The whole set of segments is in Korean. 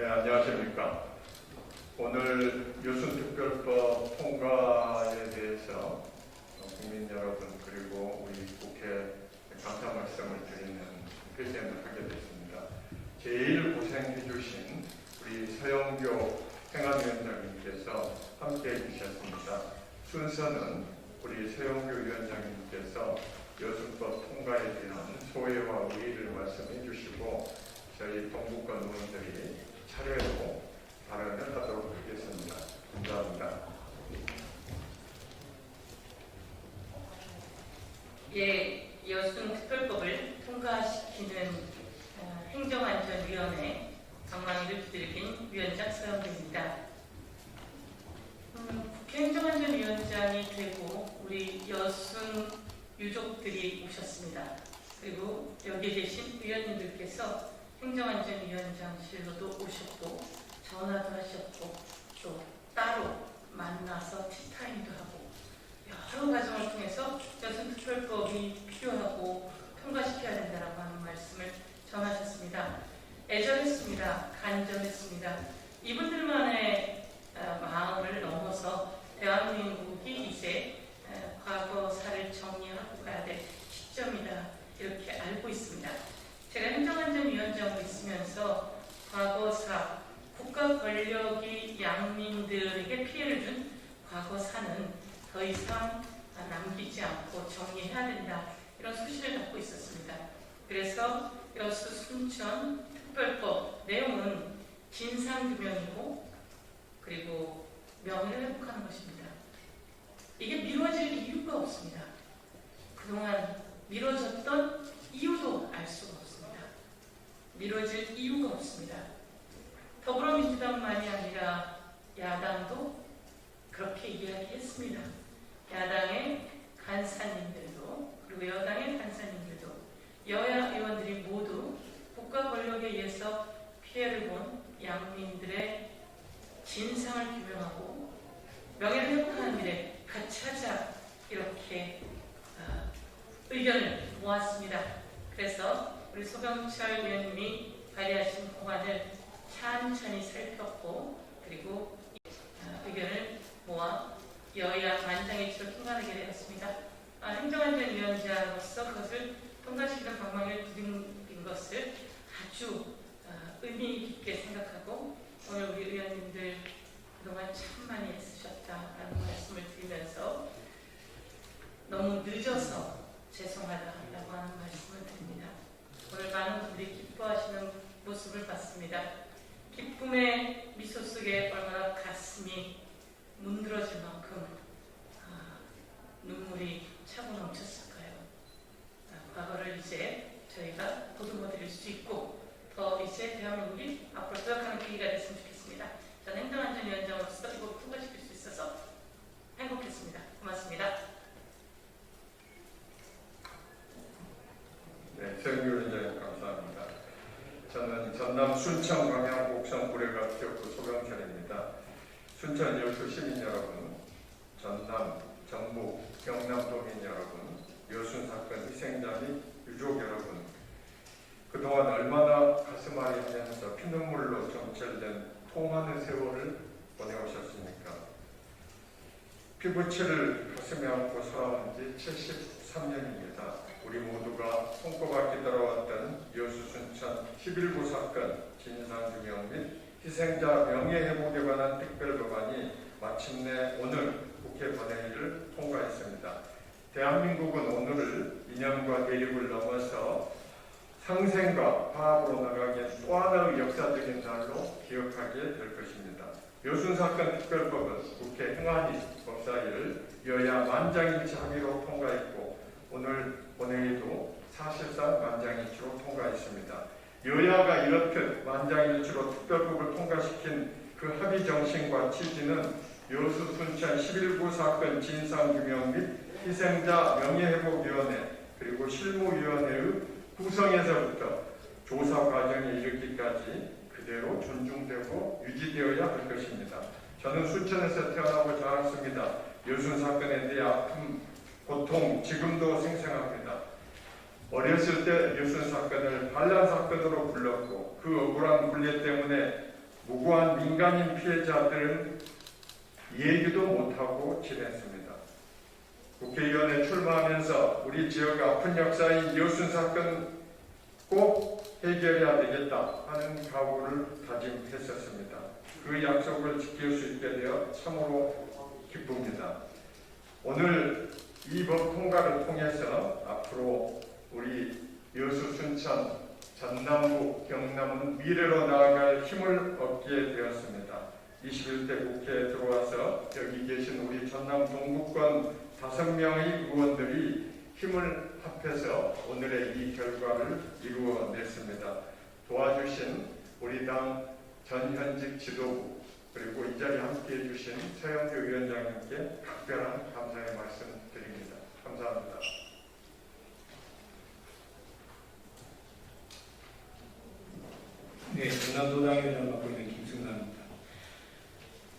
네, 안녕하십니까. 오늘 여순특별법 통과에 대해서 국민 여러분 그리고 우리 국회 감사 말씀을 드리는 회견을 하게 됐습니다. 제일 고생해 주신 우리 서영교 행안위원장님께서 함께해 주셨습니다. 순서는 우리 서영교 위원장님께서 여순법 통과에 대한 소회와 의의를 말씀해 주시고 저희 동북권 의원들이 차례로 발언을 하도록 하겠습니다. 감사합니다. 예, 여순특별법을 통과시키는 행정안전위원회 방망이를 두들긴 위원장 서영교입니다. 국회 행정안전위원장이 되고 우리 여순 유족들이 오셨습니다. 그리고 여기 계신 의원님들께서 행정안전위원장실로도 오셨고 전화도 하셨고 또 따로 만나서 티타임도 하고 여러 과정을 통해서 여순특별법이 필요하고 통과시켜야 된다라고 하는 말씀을 전하셨습니다. 애절했습니다. 간절했습니다. 이분들만의 마음을 넘어서 대한민국이 이제 과거사를 정리하고 가야 될 시점이다 이렇게 알고 있습니다. 제가 행정안전위원장으로 있으면서 과거사, 국가 권력이 양민들에게 피해를 준 과거사는 더 이상 남기지 않고 정리해야 된다 이런 소신을 갖고 있었습니다. 그래서 여수 순천 특별법 내용은 진상규명이고 그리고 명예를 회복하는 것입니다. 이게 미뤄질 이유가 없습니다. 그동안 미뤄졌던 이유도 알 수가 없습니다. 미뤄질 이유가 없습니다. 더불어민주당만이 아니라 야당도 그렇게 이야기했습니다. 야당의 간사님들도 그리고 여당의 간사님들도 여야 의원들이 모두 국가 권력에 의해서 피해를 본 양민들의 진상을 규명하고 명예를 회복하는 일에 같이 하자 이렇게 의견을 모았습니다. 그래서 우리 소병철 의원님이 발의하신 법안을 천천히 살폈고 그리고 의견을 모아 여야 만장일치로 통과하게 되었습니다. 행정안전위원장으로서 그것을 통과시키는 방망이를 두드린 것을 아주 의미 깊게 생각하고 오늘 우리 의원님들 그동안 참 많이 애쓰셨다라는 말씀을 드리면서 너무 늦어서 죄송하다라고 하는 말씀을 드립니다. 오늘 많은 분들이 기뻐하시는 모습을 봤습니다. 기쁨의 미소 속에 얼마나 가슴이 문드러질 만큼 눈물이 차고 넘쳤을까요? 과거를 이제 저희가 보듬어 드릴 수 있고 더 이제 대한민국이 앞으로 도약하는 계기가 됐으면 좋겠습니다. 저는 행정안전위원장으로서 이거 통과시킬 수 있어서 행복했습니다. 고맙습니다. 네, 서영교 위원장님 감사합니다. 저는 전남 순천 광양 곡성 구례갑 지역구 소병철입니다. 순천 여수 시민 여러분, 전남, 전북, 경남 도민 여러분, 여순 사건 희생자 및 유족 여러분, 그동안 얼마나 가슴앓이 하면서 피눈물로 점철된 통하는 세월을 보내오셨습니까? 피부치를 가슴에 안고 살아온 지 73년입니다. 우리 모두가 손꼽아 기다려왔던 여수 순천 11구 사건 진상규명 및 희생자 명예회복에 관한 특별법안이 마침내 오늘 국회 본회의를 통과했습니다. 대한민국은 오늘을 이념과 대립을 넘어서 상생과 화합으로 나가기엔 또 하나의 역사적인 날로 기억하게 될 것입니다. 여순 사건 특별법은 국회 행안위 법사위를 여야 만장일치 합의로 통과했고 오늘 본회의도 사실상 만장일치로 통과했습니다. 여야가 이렇듯 만장일치로 특별법을 통과시킨 그 합의 정신과 취지는 여수 순천 11구 사건 진상규명 및 희생자 명예회복위원회 그리고 실무위원회의 구성에서부터 조사 과정에 이르기까지 그대로 존중되고 유지되어야 할 것입니다. 저는 순천에서 태어나고 자랐습니다. 여순 사건에 대해 아픔, 고통 지금도 생생합니다. 어렸을 때 여순 사건을 반란 사건으로 불렀고 그 억울한 분례 때문에 무고한 민간인 피해자들은 얘기도 못하고 지냈습니다. 국회의원에 출마하면서 우리 지역의 아픈 역사인 여순 사건 꼭 해결해야 되겠다 하는 각오를 다짐했었습니다. 그 약속을 지킬 수 있게 되어 참으로 기쁩니다. 오늘 이 법 통과를 통해서 앞으로 우리 여수, 순천, 전남북, 경남은 미래로 나아갈 힘을 얻게 되었습니다. 21대 국회에 들어와서 여기 계신 우리 전남 동구권 5명의 의원들이 힘을 합해서 오늘의 이 결과를 이루어냈습니다. 도와주신 우리 당 전현직 지도부 그리고 이 자리에 함께해 주신 서영교 위원장님께 각별한 감사의 말씀 드립니다. 감사합니다. 네, 전남도당위원장 맡고 있는 김승남입니다.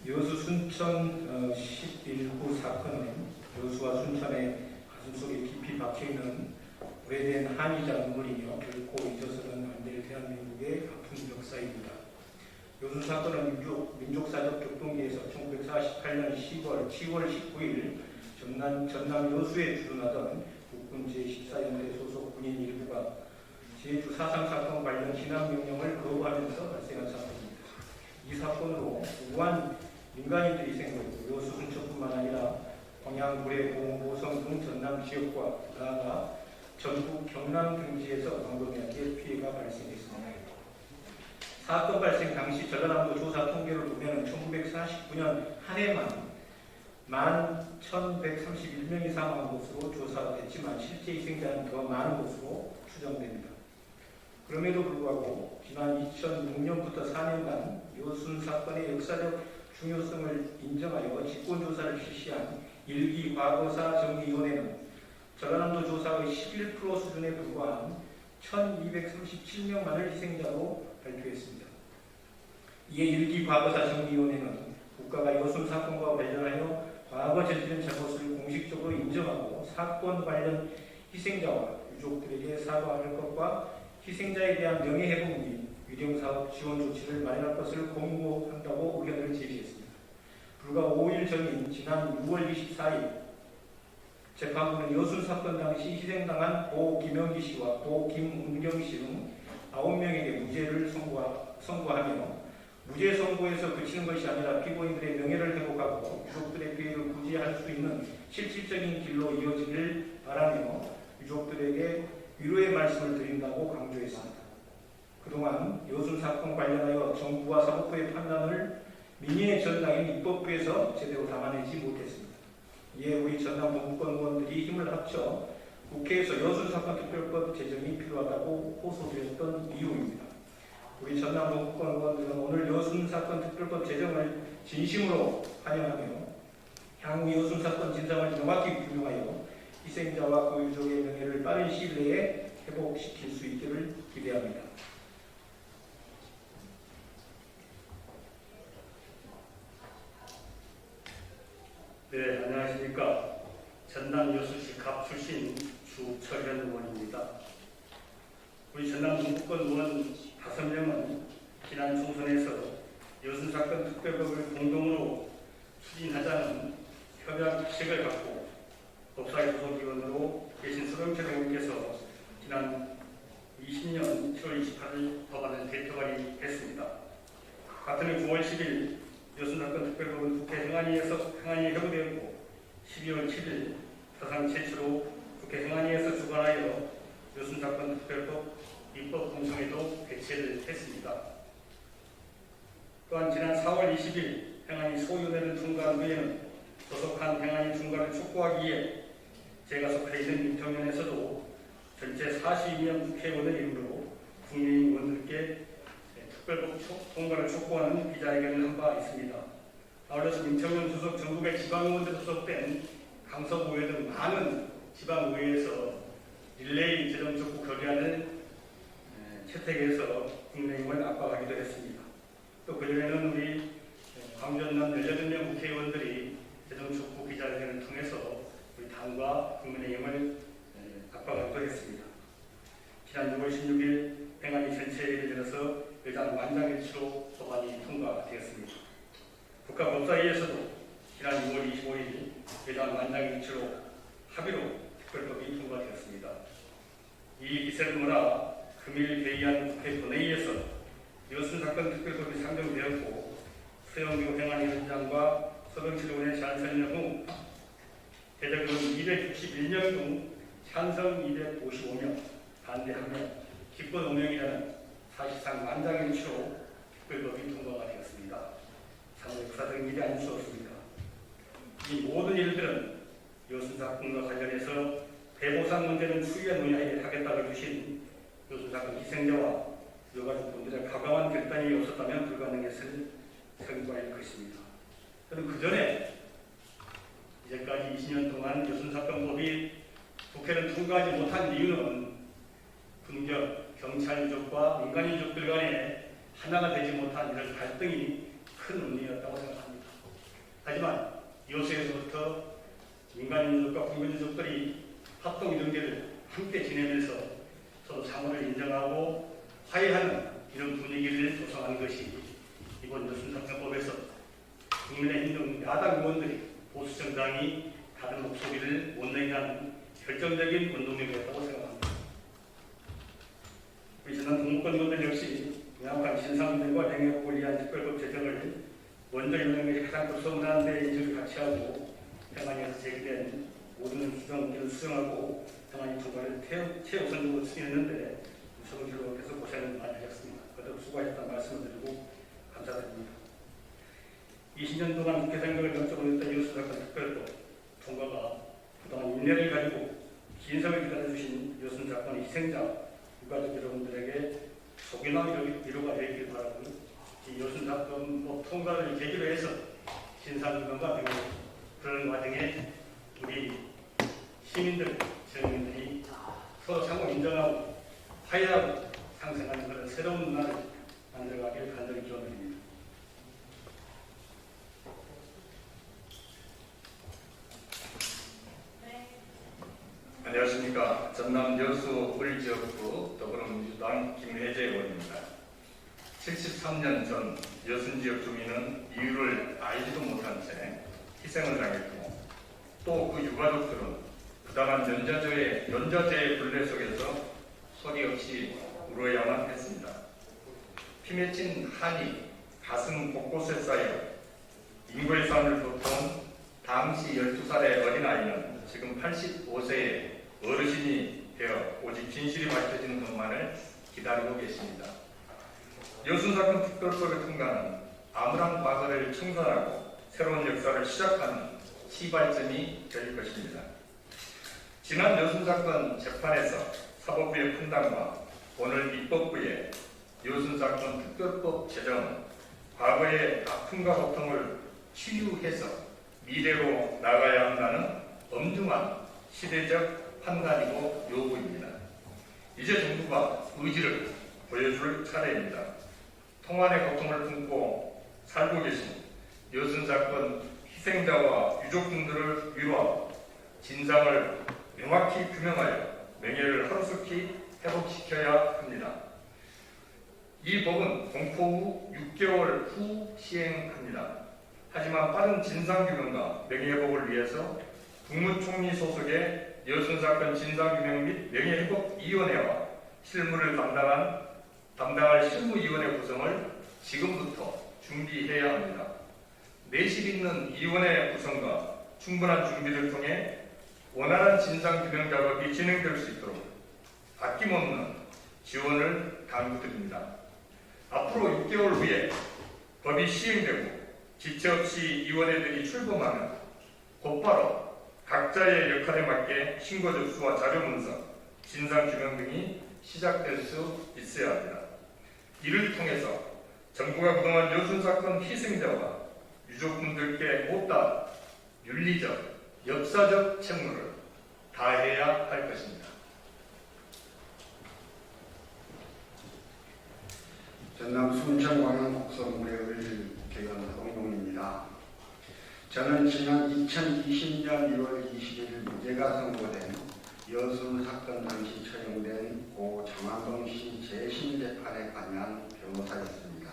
여수 순천 11구 사건은 여수와 순천의 가슴속에 깊이 박혀있는 오래된 한이자 눈물이며 결코 잊어서는 안 될 대한민국의 아픈 역사입니다. 여수 사건은 민족사적 격동기에서 1948년 10월 19일 전남 여수에 주둔하던 국군 제14연대 소속 군인 일부가 제주 4.3 사건 관련 진압명령을 거부하면서 발생한 사건입니다. 이 사건으로 무고한 민간인들이 희생되고 여수 순천뿐만 아니라 광양, 구례, 고흥, 고성 등 전남 지역과 나아가 전국 경남 등지에서 광범위하게 피해가 발생했습니다. 사건 발생 당시 전라남도 조사 통계를 보면 1949년 한 해만 11,131명이 사망한 것으로 조사됐지만 실제 희생자는 더 많은 것으로 추정됩니다. 그럼에도 불구하고 지난 2006년부터 4년간 여순 사건의 역사적 중요성을 인정하여 직권조사를 실시한 일기 과거사 정리위원회는 전라남도 조사의 11% 수준에 불과한 1,237명만을 희생자로 발표했습니다. 이에 일기 과거사 정리위원회는 국가가 여순 사건과 관련하여 과거 저지른 잘못을 공식적으로 인정하고 사건 관련 희생자와 유족들에게 사과할 것과 희생자에 대한 명예회복 및 위령사업 지원 조치를 마련할 것을 공고한다고 의견을 제시했습니다. 불과 5일 전인 지난 6월 24일 재판부는 여순 사건 당시 희생당한 고 김영기 씨와 고 김은경 씨 등 9명에게 무죄를 선고하며 무죄 선고에서 그치는 것이 아니라 피고인들의 명예를 회복하고 유족들의 피해를 구제할 수 있는 실질적인 길로 이어지길 바라며 유족들에게 위로의 말씀을 드린다고 강조했습니다. 그동안 여순 사건 관련하여 정부와 사법부의 판단을 민의의 전당인 입법부에서 제대로 담아내지 못했습니다. 이에 우리 전남 동구권 의원들이 힘을 합쳐 국회에서 여순 사건 특별법 제정이 필요하다고 호소드렸던 이유입니다. 우리 전남 동구권 의원들은 오늘 여순 사건 특별법 제정을 진심으로 환영하며 향후 여순 사건 진상을 명확히 규명하여 희생자와 그 유족의 명예를 빠른 시일 내에 회복시킬 수 있기를 기대합니다. 네, 안녕하십니까. 전남 여수시 갑 출신 주철현 의원입니다. 우리 전남 동구권 의원 5명은 지난 총선에서 여순 사건 특별법을 공동으로 추진하자는 협약식을 갖고 법사위 소속위원으로 계신 서병철 의원께서 지난 20년 7월 28일 법안을 대표발의 했습니다. 같은 해 9월 10일 여순 사건 특별법은 국회 행안위에 회부되었고 12월 7일 사상 최초로 국회 행안위에서 주관하여 여순 사건 특별법 입법 공청회도 개최를 했습니다. 또한 지난 4월 20일 행안위 소위원회를 통과한 후에는 소속한 행안위 통과를 촉구하기 위해 제가 속해 있는 인평면에서도 전체 42명 국회의원을 이름으로 국민 의원들께 특별법 통과를 촉구하는 기자회견을 한 바 있습니다. 아울러서 민청년 소속 전국의 지방의원들 소속된 강서구의회 등 많은 지방의회에서 릴레이 재정 촉구 결의안을 채택해서 국민의힘을 압박하기도 했습니다. 또 그전에는 우리 광전남 18명 국회의원들이 재정 촉구 기자회견을 통해서 우리 당과 국민의힘을 압박하기도 했습니다. 지난 6월 16일 행안위 전체회의를 열어서 의장 만장일치로 법안이 통과되었습니다. 국가법사위에서도 지난 6월 25일 의장 만장일치로 합의로 특별법이 통과되었습니다. 이 기세를 몰아 금일 개의한 국회 본회의에서 여순사건 특별법이 상정되었고 서영교 행안위 원장과 서병실 의원의 찬성을 후 대적은 261명 중 찬성 255명, 반대 1명, 기권 5명이라는 사실상 만장일치로 특별법이 통과가 되었습니다. 참 역사적인 일이 아닐 수 없습니다. 이 모든 일들은 여순사건과 관련해서 배보상 문제는 추후에 논의하겠다고 주신 여순사건 희생자와 여가족분들의 과감한 결단이 없었다면 불가능했을 성과일 것입니다. 저는 그 전에 이제까지 20년 동안 여순사건법이 국회를 통과하지 못한 이유는 군경, 경찰 유족과 민간 유족들 간에 하나가 되지 못한 이런 갈등이 큰 원인이었다고 생각합니다. 하지만 여수에서부터 민간 유족과 군경 유족들이 합동 이등제를 함께 지내면서 서로 상호를 인정하고 화해하는 이런 분위기를 조성한 것이 이번 여순사건법에서 국민의힘 등 야당 의원들이 보수 정당이 다른 목소리를 못 내는 결정적인 원동력이었다고 생각합니다. 우리 지난 동물권 의원들 역시 명확한 진상들과 명예복을 위한 특별법 제정을 먼저 이루는 것이 가장 급선무한 데 인식을 같이 하고 평안에서 제기된 모든 수정기를 수정하고 평안이 통과를 최우선적으로 추진했는데 서울시로 의원께서 고생을 많이 하셨습니다. 그래도 수고하셨다는 말씀을 드리고 감사드립니다. 20년 동안 국회 생각을 결정을 했던 여순사건 특별법 통과가 그동안 인내를 가지고 진성을 기다려주신 여순사건 희생자 유가족 여러분들에게 속이나 위로가 되길 바라고 이 여순사건법 통과를 계기로 해서 진상규명과 되고 그런 과정에 우리 시민들, 시민들이 서로 상호 인정하고 화해하고 상생하는 그런 새로운 문화를 만들어가길 간절히 기원드립니다. 안녕하십니까. 전남 여수 을지역구 더불어민주당 김혜재 의원입니다. 73년 전 여순지역 주민은 이유를 알지도 못한 채 희생을 당했고 또 그 유가족들은 부당한 연좌제의 굴레 속에서 소리 없이 울어야만 했습니다. 피 맺힌 한이 가슴 곳곳에 쌓여 인고의 삶을 돋던 당시 12살의 어린아이는 지금 85세의 어르신이 되어 오직 진실이 밝혀지는 것만을 기다리고 계십니다. 여순사건 특별법의 통과는 암울한 과거를 청산하고 새로운 역사를 시작하는 시발점이 될 것입니다. 지난 여순사건 재판에서 사법부의 판단과 오늘 입법부의 여순사건 특별법 제정은 과거의 아픔과 고통을 치유해서 미래로 나가야 한다는 엄중한 시대적 판단이고 요구입니다. 이제 정부가 의지를 보여줄 차례입니다. 통안의 고통을 품고 살고 계신 여순사건 희생자와 유족분들을 위로하고 진상을 명확히 규명하여 명예를 하루속히 회복시켜야 합니다. 이 법은 공포 후 6개월 후 시행합니다. 하지만 빠른 진상규명과 명예회복을 위해서 국무총리 소속의 여순사건 진상규명 및 명예회복위원회와 실무를 담당할 실무위원회 구성을 지금부터 준비해야 합니다. 내실 있는 위원회 구성과 충분한 준비를 통해 원활한 진상규명 작업이 진행될 수 있도록 아낌없는 지원을 당부드립니다. 앞으로 6개월 후에 법이 시행되고 지체 없이 위원회들이 출범하면 곧바로 각자의 역할에 맞게 신고 접수와 자료 문서, 진상규명 등이 시작될 수 있어야 합니다. 이를 통해서 정부가 그동안 여순사건 희생자와 유족분들께 못다한 윤리적, 역사적 책무를 다해야 할 것입니다. 전남 순천광양 곡성구례을 개원 홍동입니다. 저는 지난 2020년 1월 21일 무죄가 선고된 여순 사건 당시 처형된 고 정한봉 씨 재심 재판에 관한 변호사였습니다.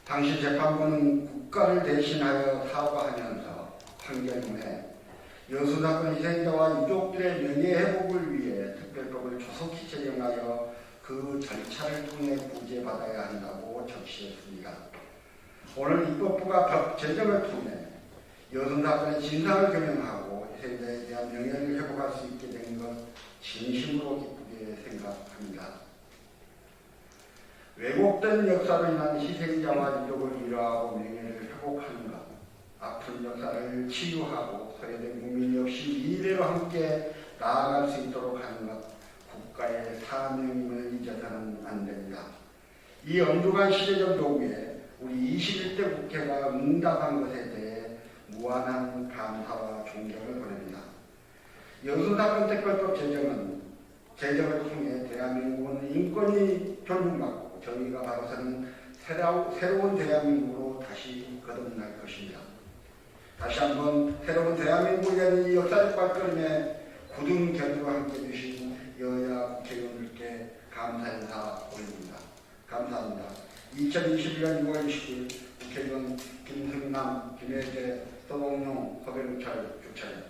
당시 재판부는 국가를 대신하여 사과하면서 판결문에 여수 사건 희생자와 유족들의 명예회복을 위해 특별법을 조속히 제정하여 그 절차를 통해 구제받아야 한다고 적시했습니다. 오늘 입법부가 법 제정을 통해 여수 사건의 진상을 규명하고 희생자에 대한 명예를 회복할 수 있게 된 것 진심으로 기쁘게 생각합니다. 왜곡된 역사로 인한 희생자와 유족을 위로하고 명예를 회복하는 것, 아픈 역사를 치유하고 소외된 국민 역시 미래로 함께 나아갈 수 있도록 하는 것, 국가의 사명임을 잊어서는 안 됩니다. 이 엄중한 시대적 요구에 우리 21대 국회가 응답한 것에 대해 무한한 감사와 존경을 보냅니다. 여수사건 특별법 제정을 통해 대한민국은 인권이 존중받고 저희가 바로서는 새로운 대한민국으로 다시 거듭날 것입니다. 다시 한번 새로운 대한민국을 위한 이 역사적 발걸음에 굳은 견디와 함께 해주신 여야 국회의원들께 감사 인사 올립니다. 감사합니다. 2021년 6월 20일 국회의원 김승남, 김혜재, 서동용, 허병철 주차장